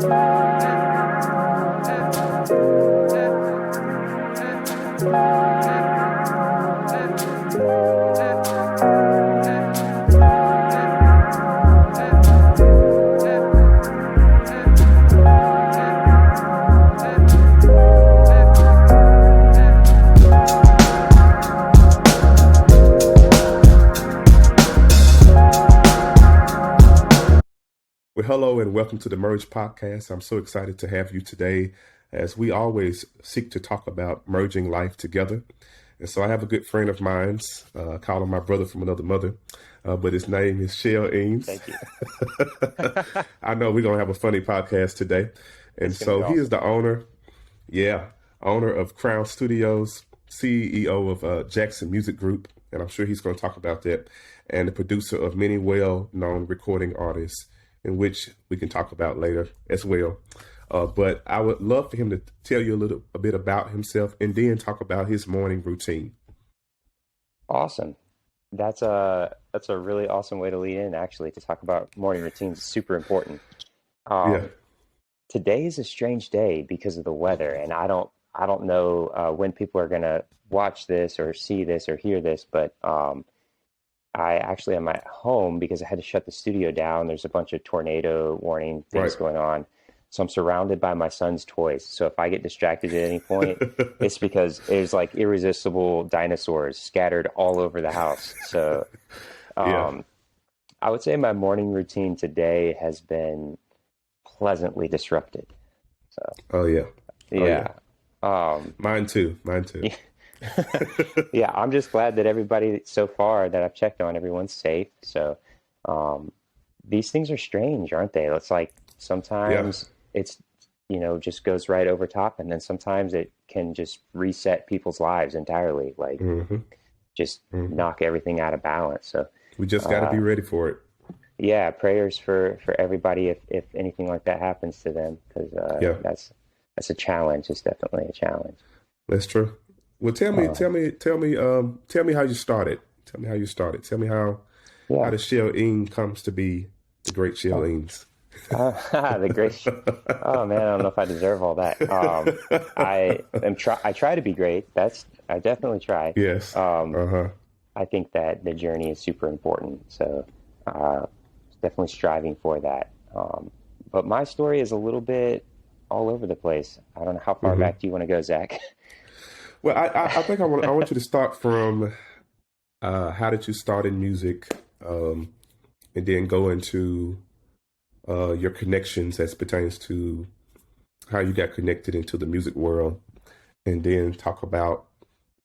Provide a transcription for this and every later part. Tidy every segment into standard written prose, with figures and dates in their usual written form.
Well, hello and welcome to the Merge Podcast. I'm so excited to have you today as we always seek to talk about merging life together. And so I have a good friend of mine, call him my brother from another mother, but his name is Celo Green. Thank you. I know we're going to have a funny podcast today. And so he is the owner of Crown Studios, CEO of JXN Music Group, and I'm sure he's going to talk about that, and the producer of many well-known recording artists, in which we can talk about later as well. But I would love for him to tell you a bit about himself and then talk about his morning routine. Awesome. That's a really awesome way to lead in, actually, to talk about morning routines. It's super important. Today is a strange day because of the weather, and I don't know when people are gonna watch this or see this or hear this, but I actually am at home because I had to shut the studio down. There's a bunch of tornado warning things going on. So I'm surrounded by my son's toys. So if I get distracted at any point, it's because there's like irresistible dinosaurs scattered all over the house. So I would say my morning routine today has been pleasantly disrupted. So Mine too. Yeah, I'm just glad that everybody so far that I've checked on, everyone's safe. So these things are strange, aren't they? It's like sometimes it's, just goes right over top, and then sometimes it can just reset people's lives entirely, like knock everything out of balance. So we just got to be ready for it. Yeah, prayers for everybody if anything like that happens to them, because that's a challenge. It's definitely a challenge. That's true. Well, tell me how you started. Tell me how the Celo Green comes to be the great Celo Green. The great. Oh man, I don't know if I deserve all that. I try to be great. I definitely try. Yes. I think that the journey is super important. So definitely striving for that. But my story is a little bit all over the place. I don't know how far back do you want to go, Zach? Well, I think I want you to start from how did you start in music, and then go into your connections as pertains to how you got connected into the music world, and then talk about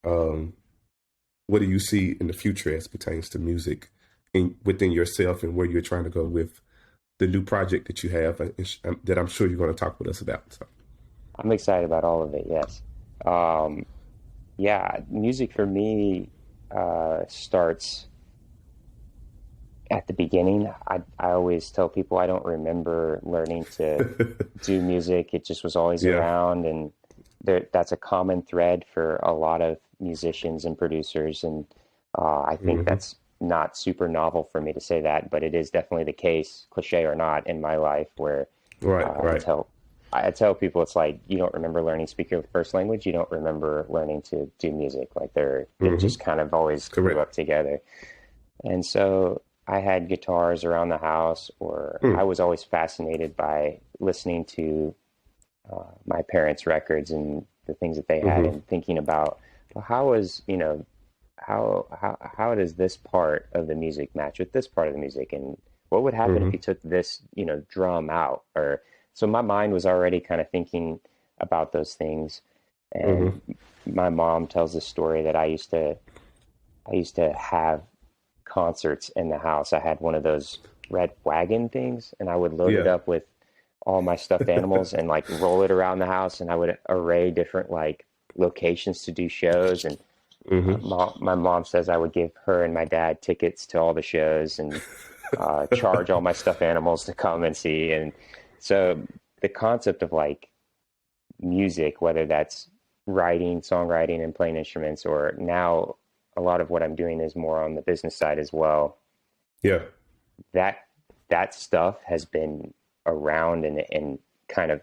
what do you see in the future as pertains to music within yourself and where you're trying to go with the new project that you have that I'm sure you're going to talk with us about. So. I'm excited about all of it. Yes. Music for me starts at the beginning. I always tell people I don't remember learning to do music. It just was always around, and that's a common thread for a lot of musicians and producers. And I think that's not super novel for me to say that, but it is definitely the case, cliche or not, in my life, where I tell people it's like you don't remember learning to speak your first language. You don't remember learning to do music. Like they just kind of always grew up together. And so I had guitars around the house, or I was always fascinated by listening to my parents' records and the things that they had, and thinking about, well, how does this part of the music match with this part of the music, and what would happen if you took this drum out? Or so my mind was already kind of thinking about those things. And my mom tells this story that I used to have concerts in the house. I had one of those red wagon things, and I would load it up with all my stuffed animals and like roll it around the house, and I would array different like locations to do shows. And my mom says I would give her and my dad tickets to all the shows and charge all my stuffed animals to come and see. And so the concept of like music, whether that's writing, songwriting, and playing instruments, or now a lot of what I'm doing is more on the business side as well. Yeah. That stuff has been around and kind of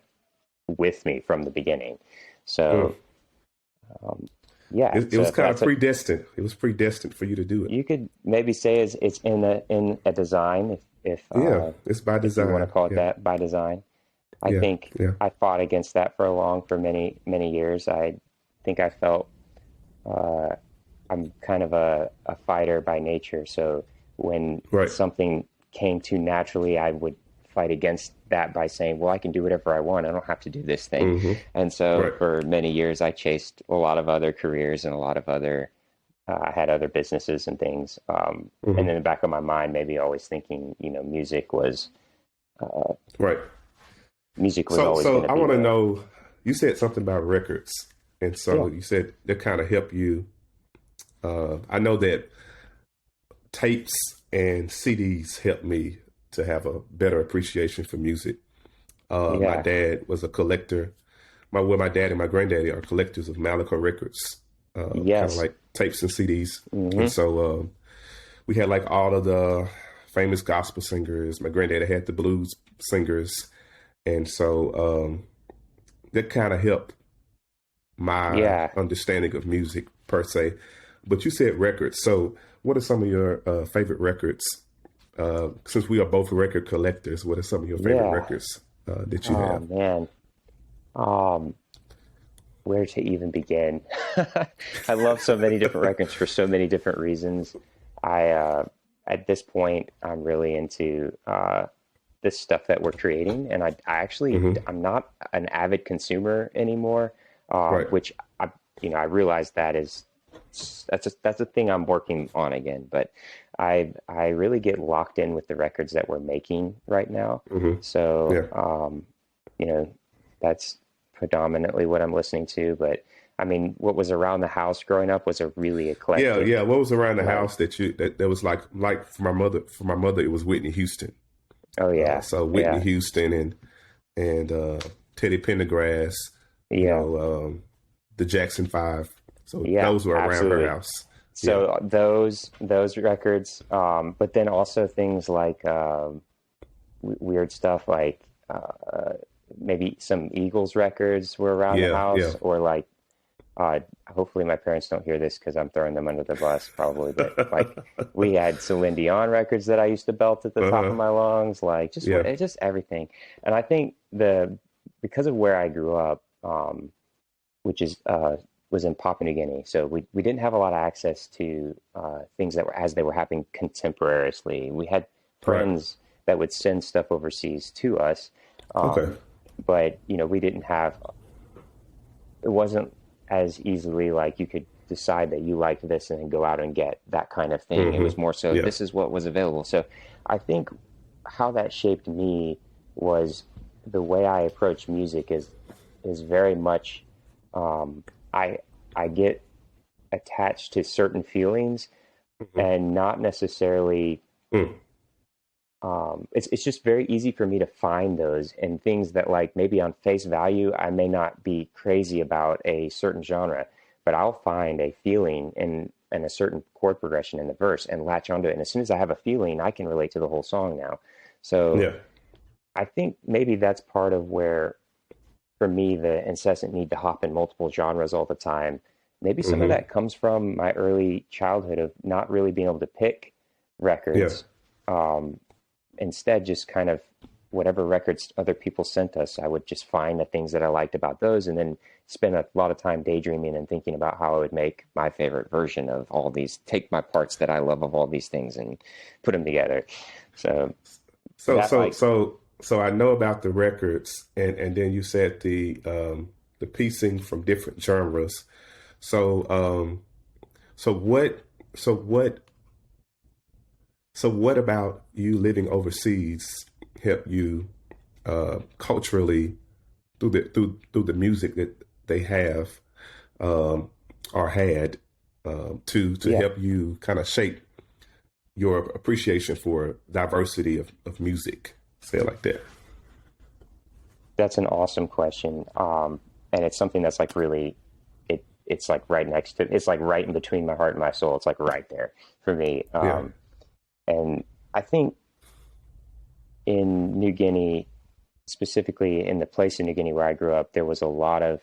with me from the beginning. So, yeah, it was kind of predestined. It was predestined for you to do it. You could maybe say it's in a design, if it's by design. If you want to call it that, by design. I think I fought against that for many years. I think I felt I'm kind of a fighter by nature. So when something came too naturally, I would fight against that by saying, well, I can do whatever I want. I don't have to do this thing. And so for many years, I chased a lot of other careers and a lot of other, I had other businesses and things. And in the back of my mind, maybe always thinking, music was, music was always going to be. So I want to know, you said something about records. And so you said that kind of helped you. I know that tapes and CDs helped me to have a better appreciation for music. My dad was a collector. My dad and my granddaddy are collectors of Malaco records, kind of like tapes and CDs. And so we had like all of the famous gospel singers. My granddaddy had the blues singers. And so that kind of helped my understanding of music per se. But you said records. So what are some of your favorite records? Since we are both record collectors, what are some of your favorite records that you have? Oh, man. Where to even begin? I love so many different records for so many different reasons. At this point, I'm really into this stuff that we're creating. And I actually, I'm not an avid consumer anymore, which I realize that's a thing I'm working on again. But I really get locked in with the records that we're making right now. So, that's predominantly what I'm listening to. But I mean, what was around the house growing up was a really eclectic. Yeah. What was around the house that was like for my mother? For my mother, it was Whitney Houston. Oh yeah. So Whitney Houston and Teddy Pendergrass. The Jackson 5. So those were around her house. So those records, but then also things like weird stuff like maybe some Eagles records were around the house, or like hopefully my parents don't hear this because I'm throwing them under the bus probably, but like we had Celine Dion records that I used to belt at the top of my lungs, like just everything. And I think because of where I grew up, which is was in Papua New Guinea, so we didn't have a lot of access to things that were as they were happening contemporaneously. We had friends that would send stuff overseas to us, but we didn't have. It wasn't as easily like you could decide that you liked this and then go out and get that kind of thing. It was more so this is what was available. So I think how that shaped me was the way I approach music is very much. I get attached to certain feelings and not necessarily, it's just very easy for me to find those and things that like maybe on face value, I may not be crazy about a certain genre, but I'll find a feeling in a certain chord progression in the verse and latch onto it. And as soon as I have a feeling, I can relate to the whole song now. So I think maybe that's part of where, for me, the incessant need to hop in multiple genres all the time. Maybe some of that comes from my early childhood of not really being able to pick records. Instead, just kind of whatever records other people sent us, I would just find the things that I liked about those and then spend a lot of time daydreaming and thinking about how I would make my favorite version of all these, take my parts that I love of all these things and put them together. So I know about the records, and then you said the piecing from different genres. So what about you living overseas helped you culturally through the music that they have or had to help you kind of shape your appreciation for diversity of music? Say it like that. That's an awesome question. And it's something that's like really, it's like right next to, it's like right in between my heart and my soul. It's like right there for me. And I think in New Guinea, specifically in the place in New Guinea where I grew up, there was a lot of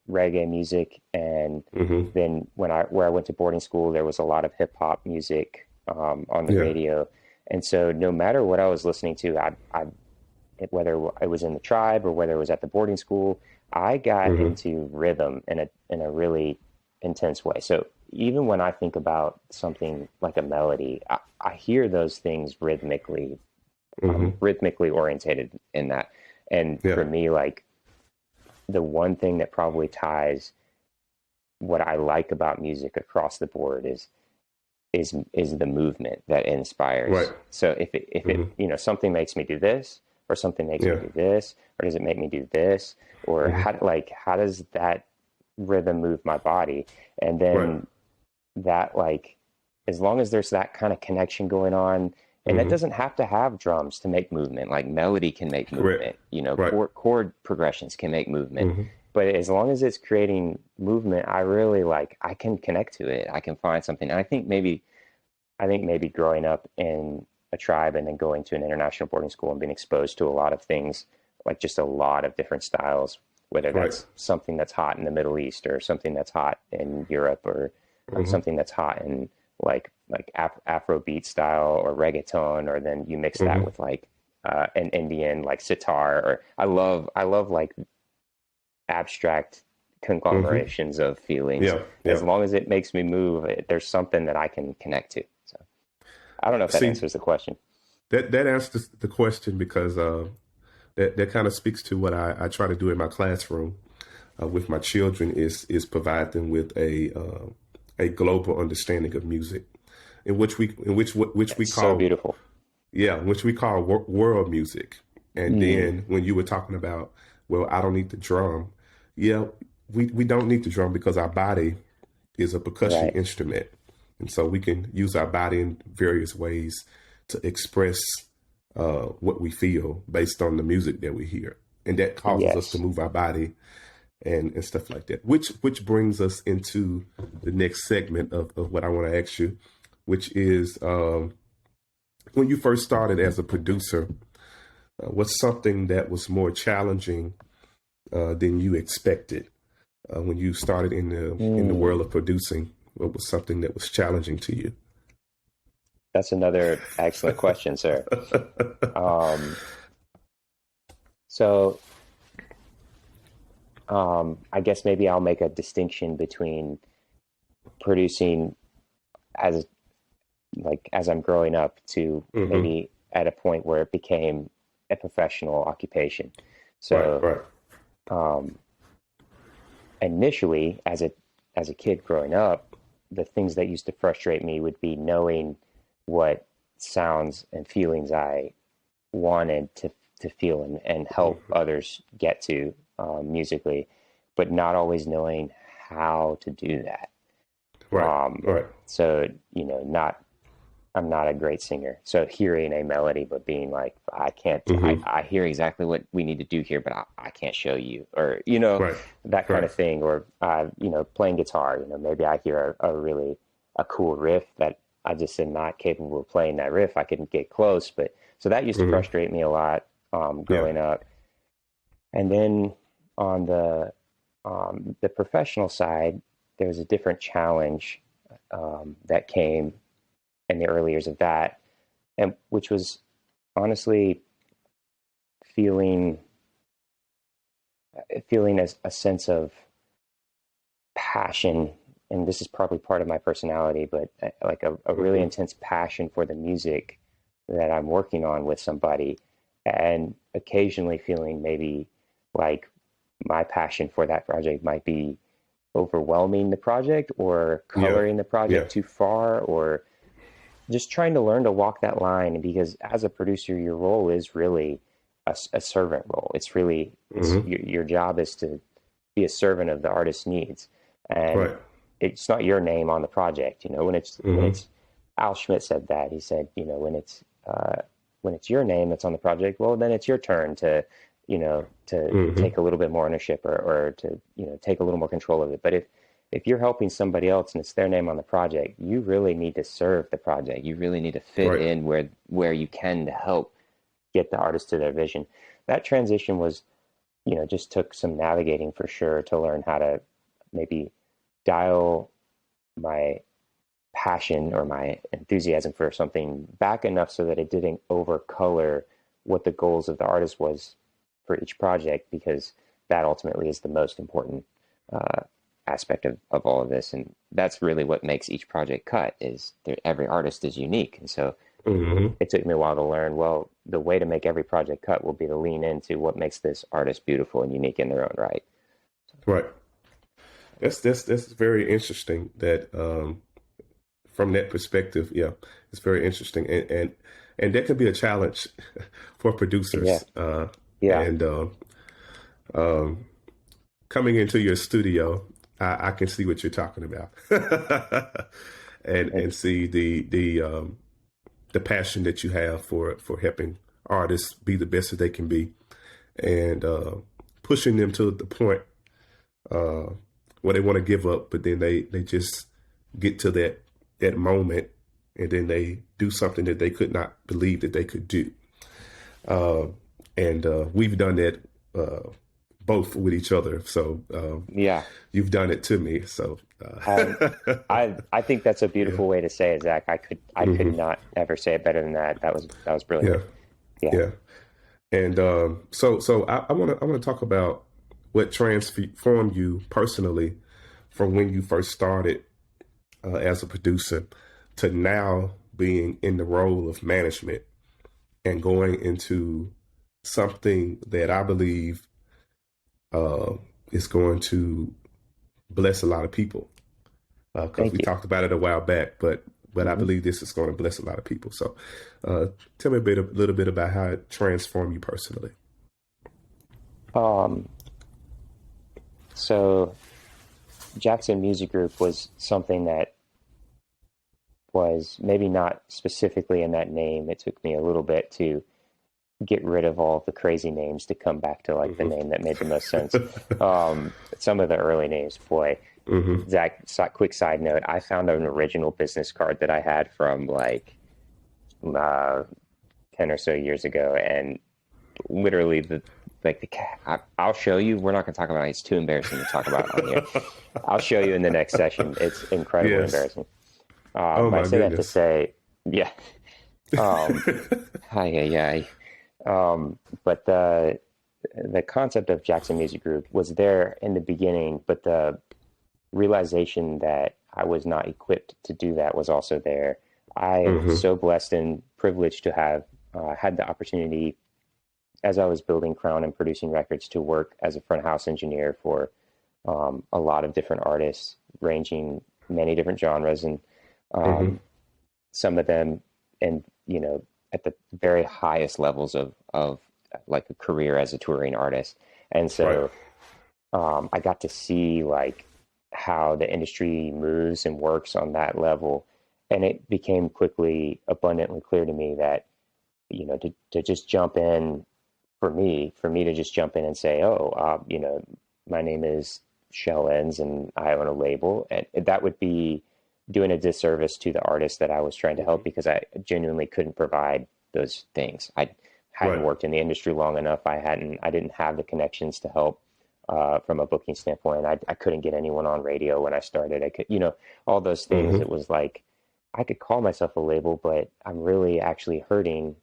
reggae music, and then where I went to boarding school, there was a lot of hip hop music on the radio. And so no matter what I was listening to, I whether I was in the tribe or whether it was at the boarding school, I got into rhythm in a really intense way. So even when I think about something like a melody, I hear those things rhythmically orientated in that. And for me, like, the one thing that probably ties what I like about music across the board is the movement that inspires. Right. So if it you know, something makes me do this, or something makes me do this, or does it make me do this, or how does that rhythm move my body? And then that, like, as long as there's that kind of connection going on, and that doesn't have to have drums to make movement. Like, melody can make movement, you know, chord progressions can make movement. But as long as it's creating movement, I really I can connect to it. I can find something. And I think maybe growing up in a tribe and then going to an international boarding school and being exposed to a lot of things, like just a lot of different styles, whether that's something that's hot in the Middle East or something that's hot in Europe, or something that's hot in like Afrobeat style or reggaeton, or then you mix that with like an Indian like sitar, or I love like abstract conglomerations of feelings. As long as it makes me move, there's something that I can connect to. So I don't know if that answers the question. That answers the question, because that kind of speaks to what I try to do in my classroom with my children, is provide them with a global understanding of music, in which we call so beautiful. Yeah, which we call world music. And then when you were talking about, well, I don't need the drum. Yeah, we don't need the drum, because our body is a percussion instrument. And so we can use our body in various ways to express what we feel based on the music that we hear. And that causes us to move our body and stuff like that, which brings us into the next segment of what I want to ask you, which is when you first started as a producer, what's something that was more challenging than you expected when you started in the world of producing? What was something that was challenging to you? That's another excellent question, sir. I guess maybe I'll make a distinction between producing as I'm growing up to maybe at a point where it became a professional occupation. So initially, as a kid growing up, the things that used to frustrate me would be knowing what sounds and feelings I wanted to feel and help others get to musically, but not always knowing how to do that. So, you know, I'm not a great singer. So hearing a melody, but being like, I can't, I hear exactly what we need to do here, but I can't show you, or, you know, that kind of thing. Or, you know, playing guitar, you know, maybe I hear a cool riff that I just am not capable of playing that riff. I couldn't get close, but so that used to frustrate me a lot growing up. And then on the professional side, there was a different challenge that came in the early years of that, and which was honestly feeling as a sense of passion, and this is probably part of my personality, but like a really intense passion for the music that I'm working on with somebody, and occasionally feeling maybe like my passion for that project might be overwhelming the project, or coloring the project too far, or just trying to learn to walk that line. Because as a producer, your role is really a servant role. It's really your job is to be a servant of the artist's needs, and it's not your name on the project. You know, when it's Al Schmidt said that. He said, you know, when it's your name that's on the project, well, then it's your turn to, you know, to take a little bit more ownership, or to, you know, take a little more control of it. But if you're helping somebody else and it's their name on the project, you really need to serve the project. You really need to fit in where you can to help get the artist to their vision. That transition was, just took some navigating for sure to learn how to maybe dial my passion or my enthusiasm for something back enough so that it didn't overcolor what the goals of the artist was for each project, because that ultimately is the most important aspect of all of this. And that's really what makes each project cut, is every artist is unique. And so it took me a while to learn, well, the way to make every project cut will be to lean into what makes this artist beautiful and unique in their own right. Right. That's very interesting that, from that perspective, yeah, it's very interesting. And that can be a challenge for producers. And coming into your studio, I can see what you're talking about, and see the passion that you have for helping artists be the best that they can be, and pushing them to the point where they want to give up, but then they just get to that moment, and then they do something that they could not believe that they could do. And we've done that both with each other. So you've done it to me. So I think that's a beautiful way to say it, Zach. I could not ever say it better than that. That was brilliant. Yeah. And so I want to talk about what transformed you personally from when you first started as a producer to now being in the role of management and going into something that I believe is going to bless a lot of people. Because we talked about it a while back, but I believe this is going to bless a lot of people. So tell me a little bit about how it transformed you personally. So JXN Music Group was something that was maybe not specifically in that name. It took me a little bit to get rid of all the crazy names to come back to like the name that made the most sense. Some of the early names, boy. Zach, quick side note, I found an original business card that I had from like 10 or so years ago, and literally I'll show you. We're not going to talk about it. It's too embarrassing to talk about on here. I'll show you in the next session. It's incredibly embarrassing. I say that to say, yeah. But the concept of JXN Music Group was there in the beginning, but the realization that I was not equipped to do that was also there. I am so blessed and privileged to have had the opportunity, as I was building Crown and producing records, to work as a front house engineer for a lot of different artists, ranging many different genres, and some of them, and at the very highest levels of like a career as a touring artist. And so I got to see like how the industry moves and works on that level. And it became quickly abundantly clear to me that, to just jump in for me to just jump in and say, my name is Shell Enns and I own a label, and that would be doing a disservice to the artist that I was trying to help, because I genuinely couldn't provide those things. I hadn't worked in the industry long enough. I didn't have the connections to help from a booking standpoint. I couldn't get anyone on radio when I started. I could, all those things. It was like, I could call myself a label, but I'm really actually hurting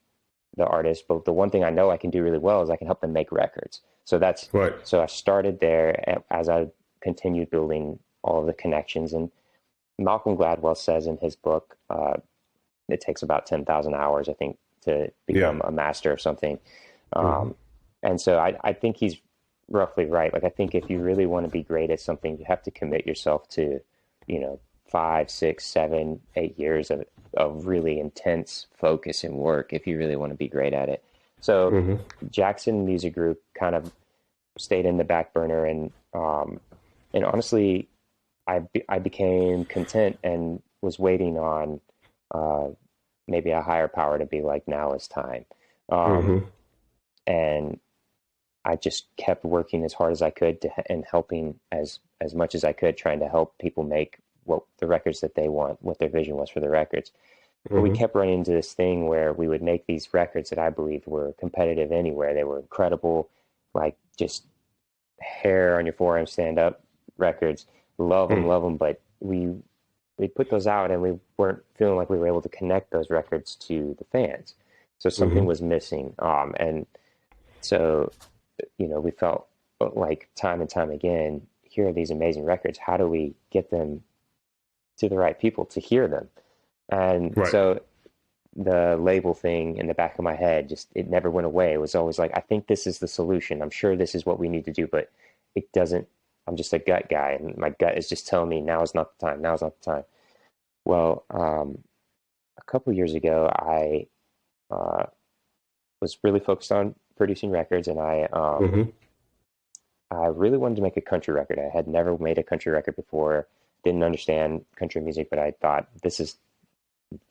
the artist. But the one thing I know I can do really well is I can help them make records. So that's so I started there as I continued building all of the connections. And Malcolm Gladwell says in his book, it takes about 10,000 hours, I think, to become a master of something. And so I think he's roughly right. Like, I think if you really want to be great at something, you have to commit yourself to, 5, 6, 7, 8 years of really intense focus and work if you really want to be great at it. So JXN Music Group kind of stayed in the back burner, and honestly, I became content and was waiting on maybe a higher power to be like, now is time. And I just kept working as hard as I could and helping as much as I could, trying to help people make what the records that they want, what their vision was for the records. But we kept running into this thing where we would make these records that I believe were competitive anywhere. They were incredible, like just hair on your forearm stand up records. Love them, but we put those out and we weren't feeling like we were able to connect those records to the fans. So something was missing. And so, you know, we felt like time and time again, here are these amazing records. How do we get them to the right people to hear them? And so the label thing in the back of my head, just, it never went away. It was always like, I think this is the solution. I'm sure this is what we need to do, but it doesn't. I'm just a gut guy, and my gut is just telling me now is not the time. Now is not the time. Well, a couple of years ago, I was really focused on producing records, and I really wanted to make a country record. I had never made a country record before. Didn't understand country music, but I thought this is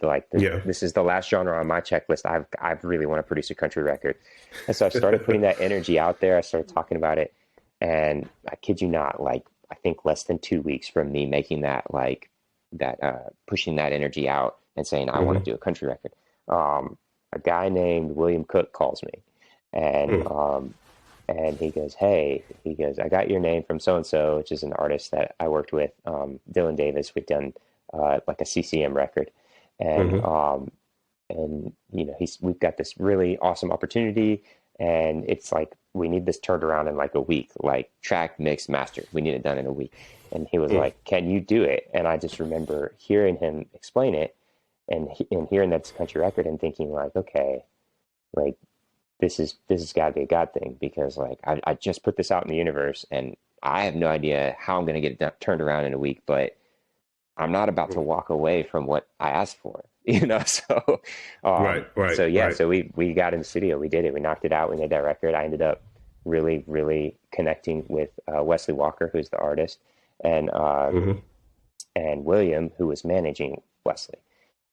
this is the last genre on my checklist. I really want to produce a country record, and so I started putting that energy out there. I started talking about it, and I kid you not, like I think less than 2 weeks from me making that, pushing that energy out and saying I want to do a country record, a guy named William Cook calls me, and he goes, "Hey," he goes, "I got your name from so and so, which is an artist that I worked with, Dylan Davis. We've done like a CCM record." And you know, we've got this really awesome opportunity, and it's like, we need this turned around in like a week, like track, mix, master. We need it done in a week. And he was like, "Can you do it?" And I just remember hearing him explain it, and hearing that's a country record, and thinking like, okay, like this has got to be a God thing, because like I just put this out in the universe, and I have no idea how I'm going to get it turned around in a week, but I'm not about to walk away from what I asked for, you know? So, so we got in the studio, we did it, we knocked it out, we made that record. I ended up really, really connecting with Wesley Walker, who's the artist, and William, who was managing Wesley.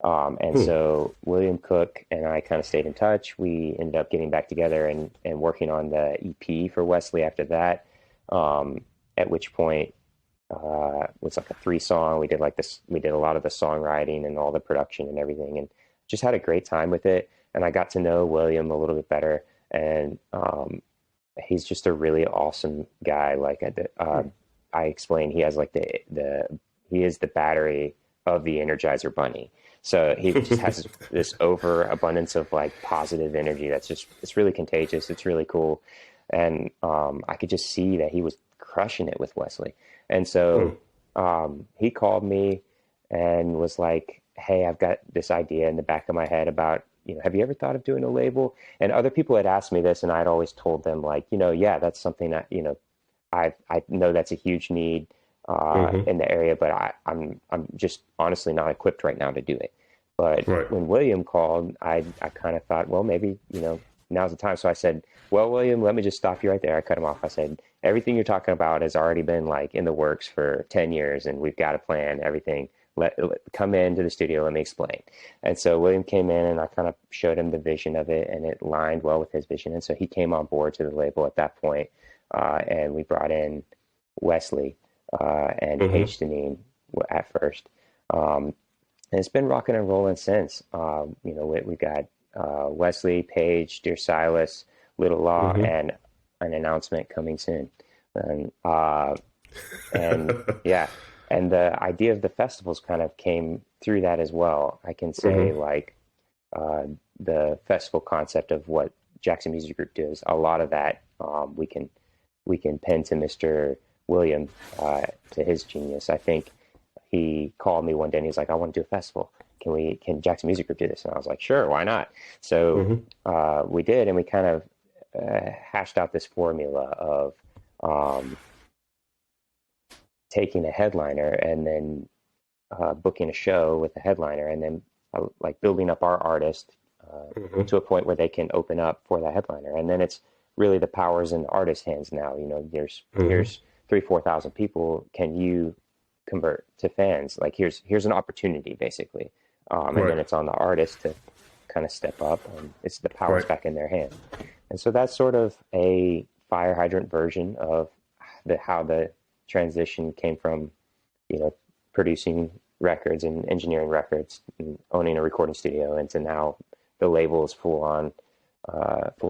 So William Cook and I kind of stayed in touch. We ended up getting back together and working on the EP for Wesley after that, at which point, was like a 3-song. We did a lot of the songwriting and all the production and everything, and just had a great time with it. And I got to know William a little bit better, and he's just a really awesome guy. Like I explained, he has like he is the battery of the Energizer Bunny. So he just has this overabundance of like positive energy it's really contagious. It's really cool. And I could just see that he was crushing it with Wesley. And so he called me and was like, "Hey, I've got this idea in the back of my head about, you know, have you ever thought of doing a label?" And other people had asked me this, and I'd always told them like, you know, yeah, that's something that, you know, I know that's a huge need in the area, but I'm just honestly not equipped right now to do it. But when William called, I kind of thought, well, maybe, you know, now's the time. So I said, "Well, William, let me just stop you right there." I cut him off. I said, "Everything you're talking about has already been like in the works for 10 years, and we've got a plan, everything. Come into the studio, let me explain." And so William came in, and I kind of showed him the vision of it, and it lined well with his vision. And so he came on board to the label at that point, and we brought in Wesley and Paige Deneen at first. And it's been rocking and rolling since. You know, we got Wesley, Paige, Dear Silas, Little Law, and an announcement coming soon. And yeah, and the idea of the festivals kind of came through that as well. I can say like the festival concept of what JXN Music Group does, a lot of that we can pen to Mr. William, to his genius. I think he called me one day and he's like, "I want to do a festival. Can JXN Music Group do this?" And I was like, "Sure, why not?" So we did, and we kind of hashed out this formula of taking a headliner and then booking a show with a headliner, and then like building up our artist to a point where they can open up for that headliner. And then it's really the power's in the artist's hands now. You know, there's 3,000-4,000 people. Can you convert to fans? Like here's an opportunity basically, and then it's on the artist to kind of step up, and it's the power's back in their hand. And so that's sort of a fire hydrant version of how the transition came from, you know, producing records and engineering records and owning a recording studio. And so now the label is full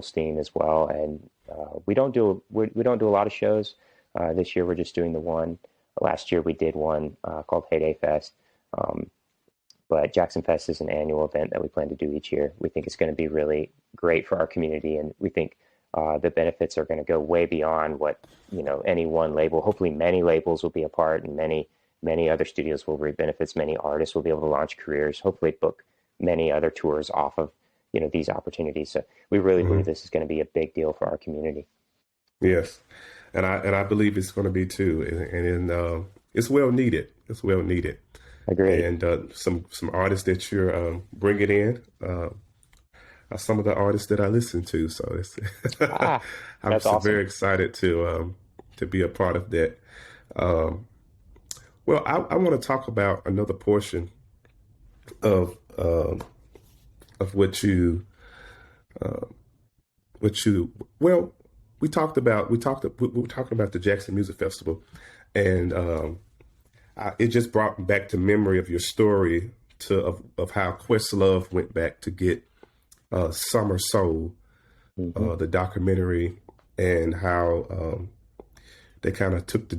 steam as well. And we don't do a lot of shows. This year we're just doing the one. Last year we did one called Heyday Fest. But Jackson Fest is an annual event that we plan to do each year. We think it's going to be really great for our community, and we think the benefits are going to go way beyond what, any one label. Hopefully many labels will be a part, and many other studios will reap benefits. Many artists will be able to launch careers, hopefully book many other tours off of, these opportunities. So we really believe this is going to be a big deal for our community. Yes. And I believe it's going to be too. And it's well needed. It's well needed. Agreed. And some artists that you're bringing in are some of the artists that I listen to. So it's I'm awesome. Very excited to be a part of that. Well, I want to talk about another portion of what you we talked about the Jackson Music Festival, and it just brought back to memory of your story of how Questlove went back to get Summer Soul, the documentary, and how they kind of took the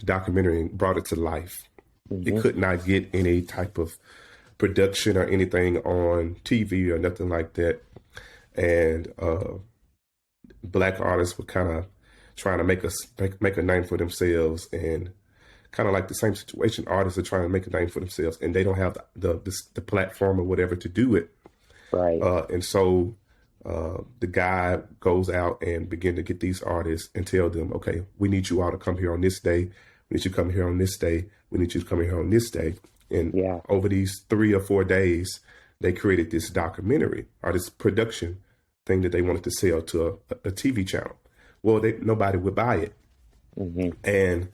documentary and brought it to life. It could not get any type of production or anything on TV or nothing like that, and Black artists were kind of trying to make a name for themselves, and kind of like the same situation. Artists are trying to make a name for themselves, and they don't have the platform or whatever to do it. Right. And so the guy goes out and begin to get these artists and tell them, okay, we need you all to come here on this day. We need you to come here on this day. We need you to come here on this day. And over these 3 or 4 days, they created this documentary or this production thing that they wanted to sell to a TV channel. Well, nobody would buy it. And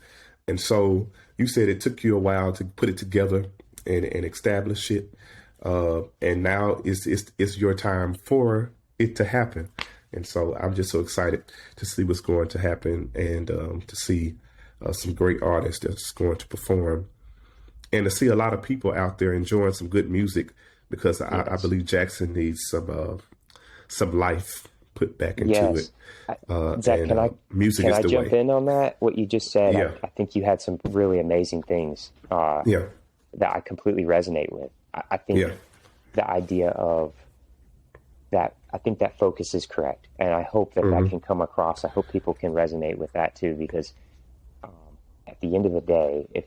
so you said it took you a while to put it together and establish it. And now it's your time for it to happen. And so I'm just so excited to see what's going to happen, and to see some great artists that's going to perform, and to see a lot of people out there enjoying some good music, because I believe Jackson needs some life put back into it. Zach, and, can I jump in on that? What you just said, I think you had some really amazing things that I completely resonate with. I think the idea of that, I think that focus is correct. And I hope that that can come across. I hope people can resonate with that too, because at the end of the day,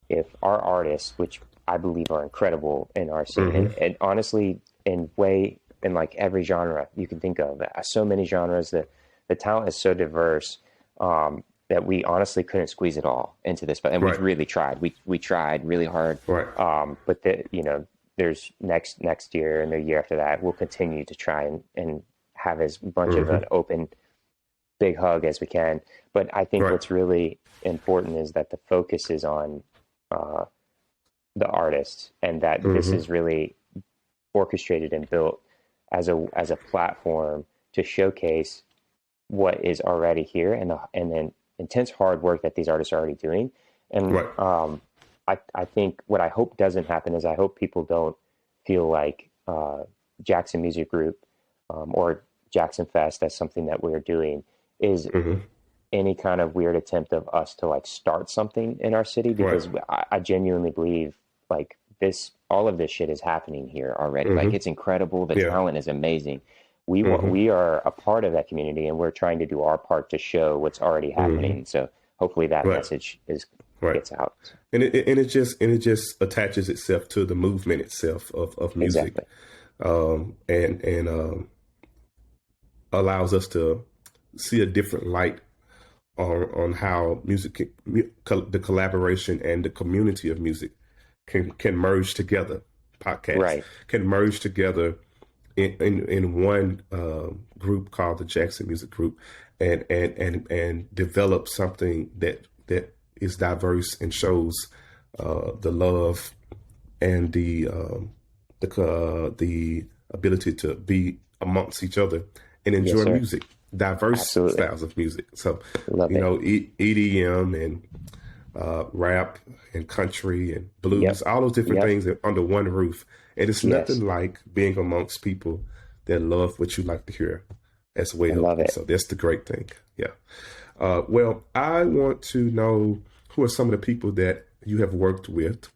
if our artists, which I believe are incredible in our city, and honestly, in like every genre you can think of, so many genres, that the talent is so diverse that we honestly couldn't squeeze it all into this. And we've really tried. We tried really hard. But there's next year and the year after that, we'll continue to try and have as much of an open, big hug as we can. But I think what's really important is that the focus is on the artists, and that this is really orchestrated and built as a platform to showcase what is already here, and then intense hard work that these artists are already doing. And I think what I hope doesn't happen is I hope people don't feel like Jackson Music Group or Jackson Fest as something that we're doing is any kind of weird attempt of us to like start something in our city, because I genuinely believe like all of this shit is happening here already. Like, it's incredible. The talent is amazing. We are a part of that community, and we're trying to do our part to show what's already happening. So hopefully that message gets out. And it just attaches itself to the movement itself of music, and allows us to see a different light on how music, the collaboration and the community of music can merge together. Podcasts can merge together in one group called the Jackson Music Group, and develop something that is diverse and shows the love and the ability to be amongst each other and enjoy music, diverse styles of music. So EDM and rap and country and blues, all those different things under one roof. And it's nothing like being amongst people that love what you like to hear as well. I love it. So that's the great thing. Yeah. Well, I want to know who are some of the people that you have worked with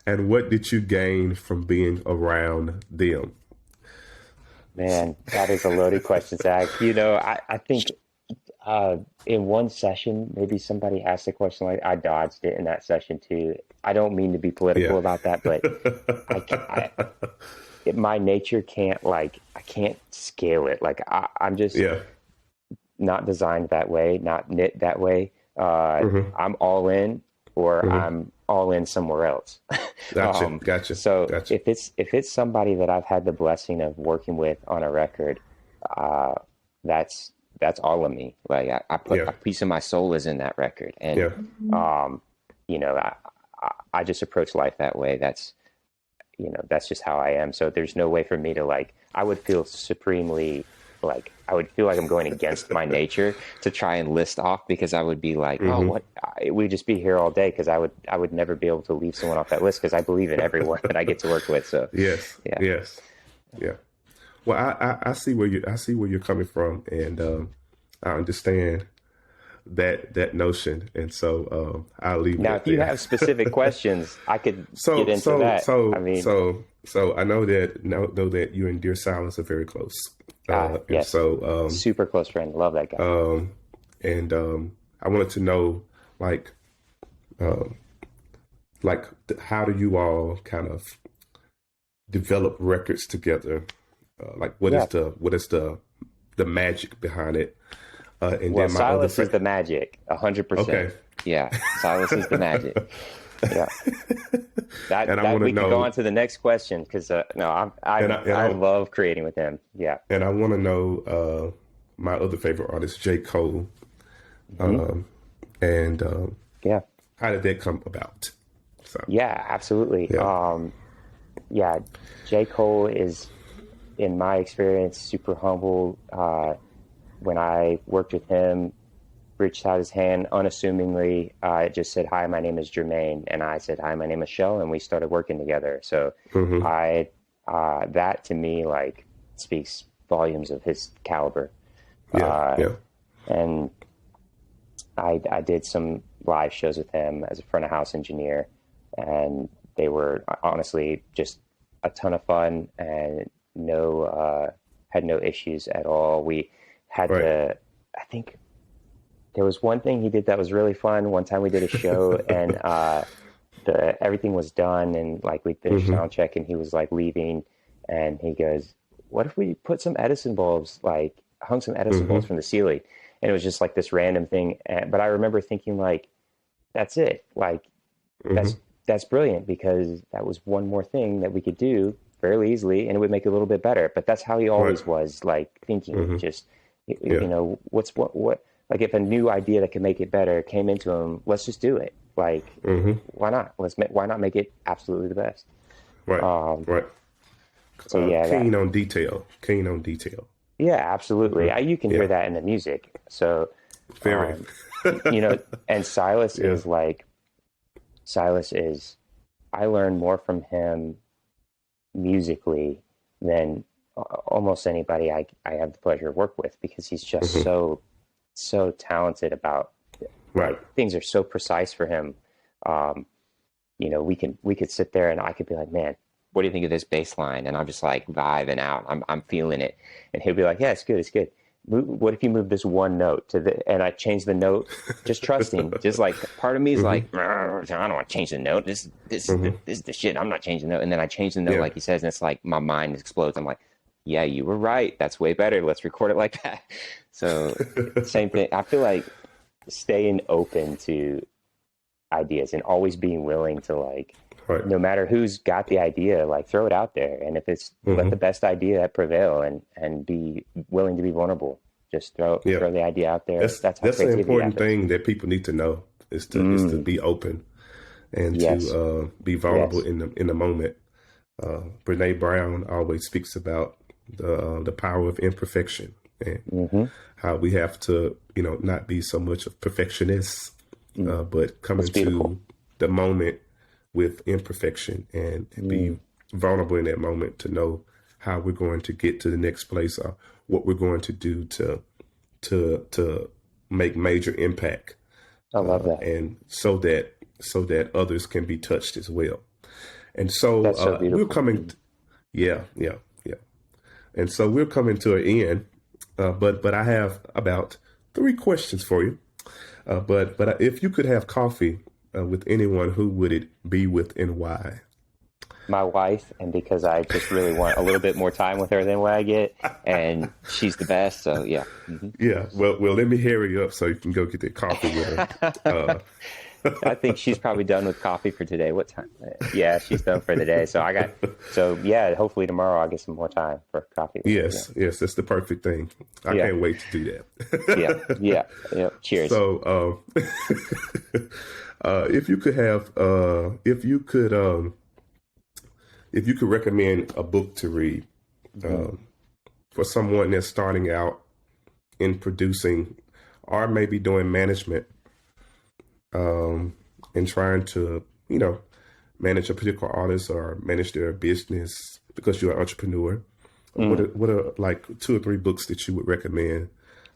and what did you gain from being around them? Man, that is a loaded question, Zach. I think in one session, maybe somebody asked a question like I dodged it in that session too. I don't mean to be political about that, but my nature can't I can't scale it. Like I'm just not designed that way, not knit that way. I'm all in or I'm all in somewhere else. Gotcha. So if it's somebody that I've had the blessing of working with on a record, that's all of me. Like I put a piece of my soul is in that record. And, I just approach life that way. That's just how I am. So there's no way for me to I would feel supremely I would feel like I'm going against my nature to try and list off, because I would be like, we'd just be here all day. Cause I would never be able to leave someone off that list, cause I believe in everyone that I get to work with. So yes. Well, I see where you're coming from, and I understand that notion, and so I'll leave it now. If you have specific questions, I could get into that. So I know that you and Dear Silence are very close. Yes. So super close friend. Love that guy. And I wanted to know, how do you all kind of develop records together? What is the magic behind it? And well, then Silas is the magic, 100%. Okay. Yeah, Silas is the magic. Yeah. We can go on to the next question, because I love creating with him. Yeah. And I want to know my other favorite artist, J. Cole. How did that come about? So, yeah, absolutely. Yeah. J. Cole is, in my experience, super humble. When I worked with him, reached out his hand unassumingly. It just said, "Hi, my name is Jermaine," and I said, "Hi, my name is Shell," and we started working together. So that to me speaks volumes of his caliber. And I did some live shows with him as a front of house engineer, and they were honestly just a ton of fun, and had no issues at all. We had I think there was one thing he did that was really fun. One time we did a show and everything was done, and we finished sound check, and he was leaving, and he goes, "What if we put some Edison bulbs, hung some Edison bulbs from the ceiling?" And it was just this random thing. But I remember thinking that's it. That's brilliant, because that was one more thing that we could do fairly easily, and it would make it a little bit better. But that's how he always was thinking, just, what, if a new idea that could make it better came into him, let's just do it. Why not? Why not make it absolutely the best? Right. So keen on detail. Yeah, absolutely. You can hear that in the music. So, very, and Silas is, I learned more from him musically than almost anybody I have the pleasure of work with, because he's just so talented about things are so precise for him. We could sit there and I could be like, "Man, what do you think of this bass line?" And I'm just vibing out. I'm feeling it. And he'll be like, "Yeah, it's good. What if you move this one note to the," and I change the note, just trusting, just part of me is I don't want to change the note. This is the shit. I'm not changing the note. And then I change the note, like he says, and it's my mind explodes. I'm like, "Yeah, you were right. That's way better. Let's record it like that." So same thing. I feel like staying open to ideas and always being willing to no matter who's got the idea, throw it out there. And if it's let the best idea prevail, and be willing to be vulnerable. Just throw the idea out there. That's an important thing that people need to know, is to be open and to be vulnerable in the moment. Brene Brown always speaks about the power of imperfection, and how we have to not be so much of perfectionists, but coming to the moment with imperfection and be vulnerable in that moment to know how we're going to get to the next place or what we're going to do to make major impact. I love that. And so that others can be touched as well. And so, we're coming, yeah. And so we're coming to an end, but I have about 3 questions for you. But if you could have coffee with anyone, who would it be with and why? My wife, and because I just really want a little bit more time with her than what I get, and she's the best. So yeah. Yeah. Well, let me hurry up so you can go get that coffee with her. I think she's probably done with coffee for today. What time? Yeah, she's done for the day. So hopefully tomorrow I'll get some more time for coffee. Yes, that's the perfect thing. I can't wait to do that. Yeah. Cheers. So, if you could recommend a book to read for someone that's starting out in producing or maybe doing management, and trying to, manage a particular artist or manage their business because you're an entrepreneur, what are like 2 or 3 books that you would recommend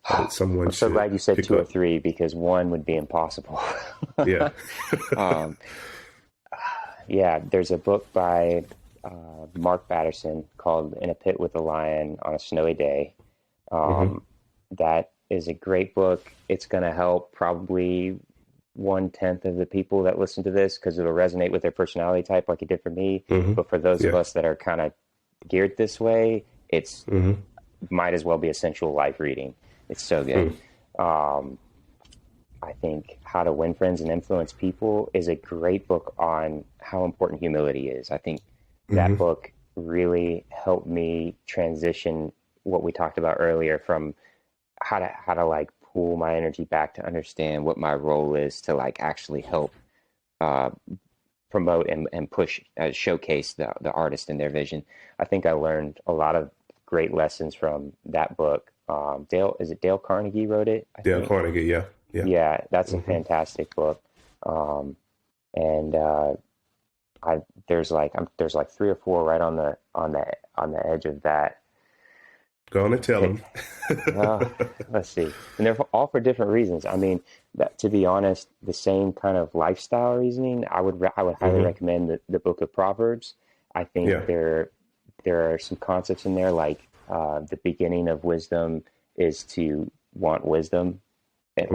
that someone should? I'm so glad you said 2 or 3 because 1 would be impossible. Yeah. There's a book by Mark Batterson called In a Pit with a Lion on a Snowy Day. That is a great book. It's going to help probably 1/10 of the people that listen to this because it'll resonate with their personality type like it did for me. But for those of us that are kind of geared this way, it's might as well be essential life reading. It's so good. I think How to Win Friends and Influence People is a great book on how important humility is. I think that book really helped me transition what we talked about earlier from how to like pull my energy back to understand what my role is to like actually help promote and push, showcase the artist and their vision. I think I learned a lot of great lessons from that book. Dale Carnegie wrote it? Dale Carnegie, yeah. Yeah, that's a fantastic book. There's like 3 or 4 right on the edge of that. Go on and tell them. Let's see. And they're all for different reasons. I mean, to be honest, the same kind of lifestyle reasoning, I would highly recommend the book of Proverbs. I think there are some concepts in there like the beginning of wisdom is to want wisdom. And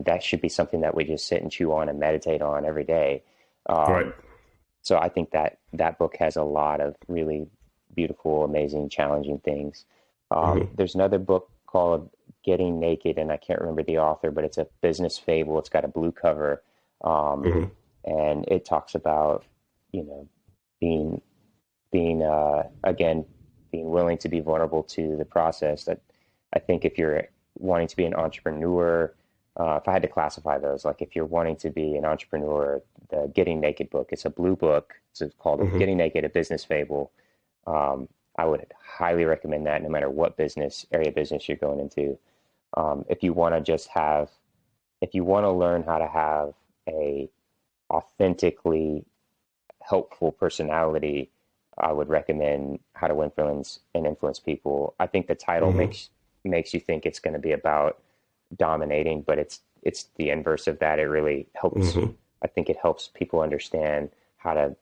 that should be something that we just sit and chew on and meditate on every day. Right. So I think that book has a lot of really beautiful, amazing, challenging things. There's another book called Getting Naked, and I can't remember the author, but it's a business fable. It's got a blue cover. And it talks about, being willing to be vulnerable to the process. That I think if you're wanting to be an entrepreneur, if I had to classify those, like if you're wanting to be an entrepreneur, the Getting Naked book, it's a blue book. It's called Getting Naked, a Business Fable. I would highly recommend that no matter what area of business you're going into. If you want to learn how to have a authentically helpful personality, I would recommend How to Win Friends and Influence People. I think the title makes you think it's going to be about dominating, but it's the inverse of that. It really helps. I think it helps people understand how to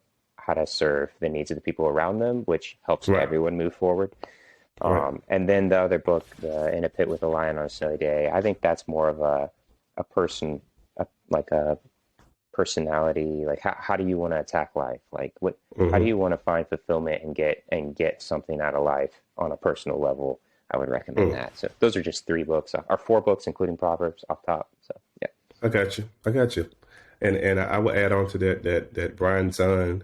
serve the needs of the people around them, which helps everyone move forward. And then the other book, In a Pit with a Lion on a Snowy Day, I think that's more of a personality. Like how do you want to attack life? Like how do you want to find fulfillment and get something out of life on a personal level? I would recommend that. So those are just 3 books, or 4 books, including Proverbs off top. So yeah. I got you. And I will add on to that Brian Zahn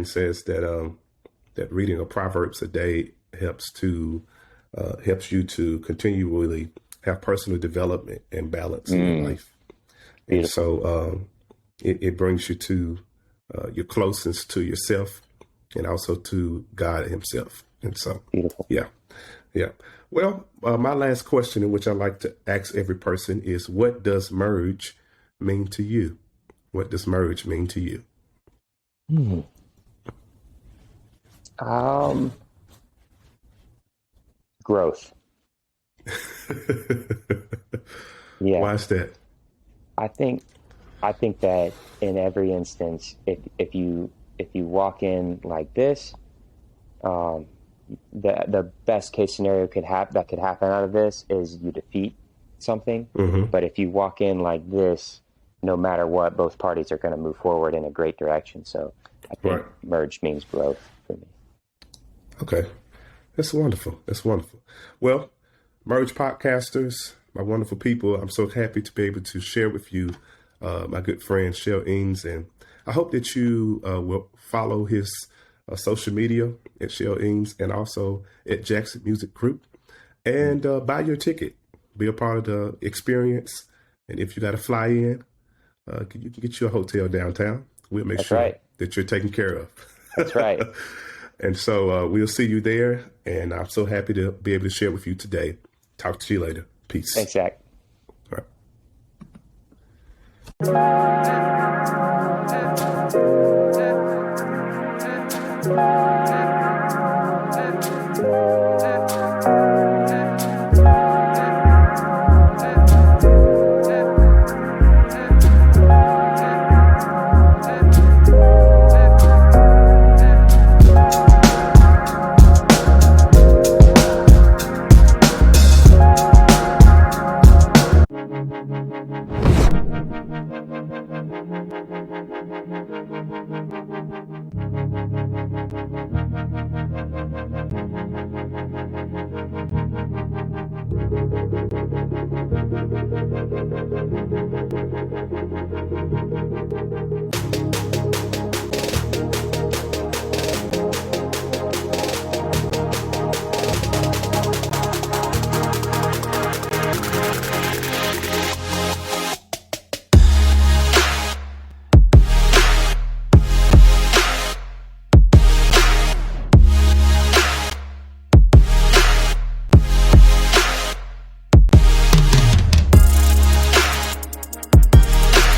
says that reading a Proverbs a day helps you to continually have personal development and balance in your life. Beautiful. And so it brings you to your closeness to yourself and also to God himself. And so, beautiful. Yeah. Yeah. Well, my last question, in which I like to ask every person, is what does merge mean to you? What does merge mean to you? Growth. Yeah. Why is that? I think that in every instance, if you walk in like this, the best case scenario that could happen out of this is you defeat something. Mm-hmm. But if you walk in like this, no matter what, both parties are going to move forward in a great direction. So I think merge means growth for me. Okay. That's wonderful. That's wonderful. Well, Merge podcasters, my wonderful people, I'm so happy to be able to share with you my good friend, Celo Enns, and I hope that you will follow his social media at Celo Enns and also at JXN Music Group, and buy your ticket. Be a part of the experience. And if you got to fly in, you can get you a hotel downtown. We'll make sure that you're taken care of. That's right. And so we'll see you there. And I'm so happy to be able to share with you today. Talk to you later. Peace. Thanks, Zach. All right.